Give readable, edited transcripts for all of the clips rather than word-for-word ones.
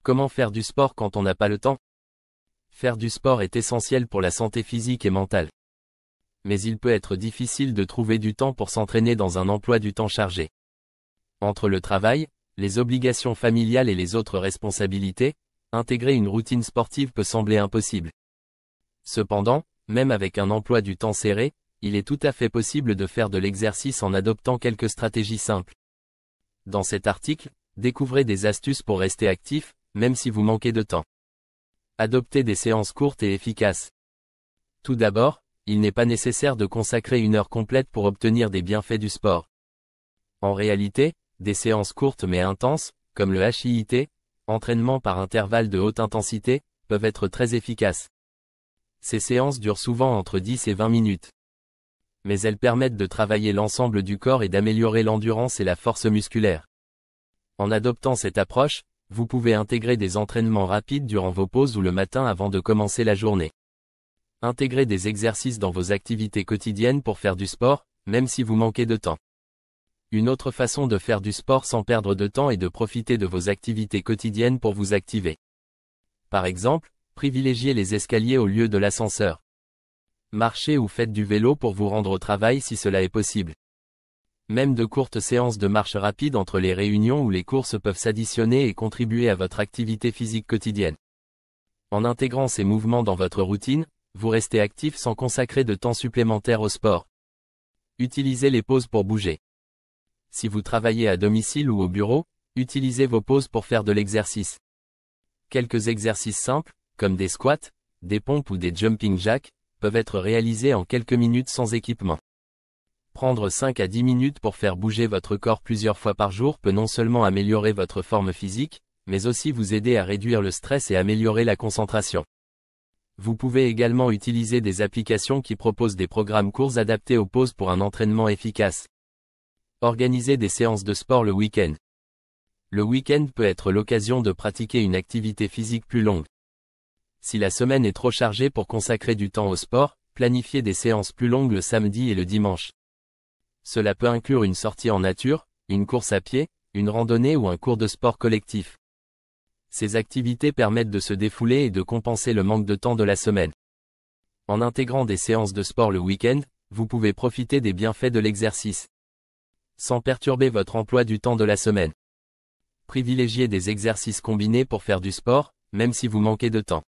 Comment faire du sport quand on n'a pas le temps? Faire du sport est essentiel pour la santé physique et mentale. Mais il peut être difficile de trouver du temps pour s'entraîner dans un emploi du temps chargé. Entre le travail, les obligations familiales et les autres responsabilités, intégrer une routine sportive peut sembler impossible. Cependant, même avec un emploi du temps serré, il est tout à fait possible de faire de l'exercice en adoptant quelques stratégies simples. Dans cet article, découvrez des astuces pour rester actif, même si vous manquez de temps. Adoptez des séances courtes et efficaces. Tout d'abord, il n'est pas nécessaire de consacrer une heure complète pour obtenir des bienfaits du sport. En réalité, des séances courtes mais intenses, comme le HIIT, entraînement par intervalle de haute intensité, peuvent être très efficaces. Ces séances durent souvent entre 10 et 20 minutes. Mais elles permettent de travailler l'ensemble du corps et d'améliorer l'endurance et la force musculaire. En adoptant cette approche, vous pouvez intégrer des entraînements rapides durant vos pauses ou le matin avant de commencer la journée. Intégrez des exercices dans vos activités quotidiennes pour faire du sport, même si vous manquez de temps. Une autre façon de faire du sport sans perdre de temps est de profiter de vos activités quotidiennes pour vous activer. Par exemple, privilégiez les escaliers au lieu de l'ascenseur. Marchez ou faites du vélo pour vous rendre au travail si cela est possible. Même de courtes séances de marche rapide entre les réunions ou les courses peuvent s'additionner et contribuer à votre activité physique quotidienne. En intégrant ces mouvements dans votre routine, vous restez actif sans consacrer de temps supplémentaire au sport. Utilisez les pauses pour bouger. Si vous travaillez à domicile ou au bureau, utilisez vos pauses pour faire de l'exercice. Quelques exercices simples, comme des squats, des pompes ou des jumping jacks, peuvent être réalisés en quelques minutes sans équipement. Prendre 5 à 10 minutes pour faire bouger votre corps plusieurs fois par jour peut non seulement améliorer votre forme physique, mais aussi vous aider à réduire le stress et améliorer la concentration. Vous pouvez également utiliser des applications qui proposent des programmes courts adaptés aux pauses pour un entraînement efficace. Organisez des séances de sport le week-end. Le week-end peut être l'occasion de pratiquer une activité physique plus longue. Si la semaine est trop chargée pour consacrer du temps au sport, planifiez des séances plus longues le samedi et le dimanche. Cela peut inclure une sortie en nature, une course à pied, une randonnée ou un cours de sport collectif. Ces activités permettent de se défouler et de compenser le manque de temps de la semaine. En intégrant des séances de sport le week-end, vous pouvez profiter des bienfaits de l'exercice, sans perturber votre emploi du temps de la semaine. Privilégiez des exercices combinés pour faire du sport, même si vous manquez de temps.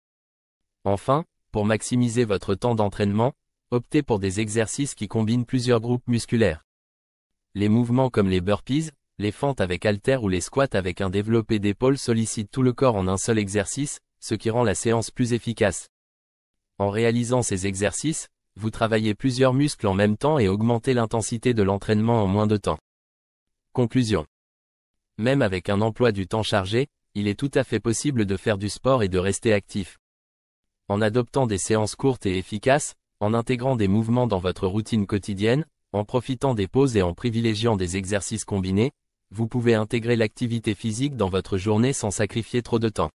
Enfin, pour maximiser votre temps d'entraînement, optez pour des exercices qui combinent plusieurs groupes musculaires. Les mouvements comme les burpees, les fentes avec haltères ou les squats avec un développé d'épaules sollicitent tout le corps en un seul exercice, ce qui rend la séance plus efficace. En réalisant ces exercices, vous travaillez plusieurs muscles en même temps et augmentez l'intensité de l'entraînement en moins de temps. Conclusion. Même avec un emploi du temps chargé, il est tout à fait possible de faire du sport et de rester actif. En adoptant des séances courtes et efficaces, en intégrant des mouvements dans votre routine quotidienne, en profitant des pauses et en privilégiant des exercices combinés, vous pouvez intégrer l'activité physique dans votre journée sans sacrifier trop de temps.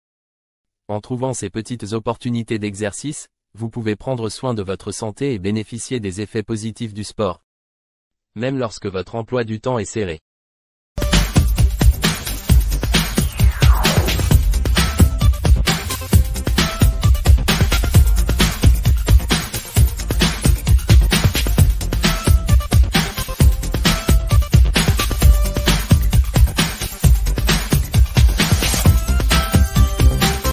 En trouvant ces petites opportunités d'exercice, vous pouvez prendre soin de votre santé et bénéficier des effets positifs du sport, même lorsque votre emploi du temps est serré.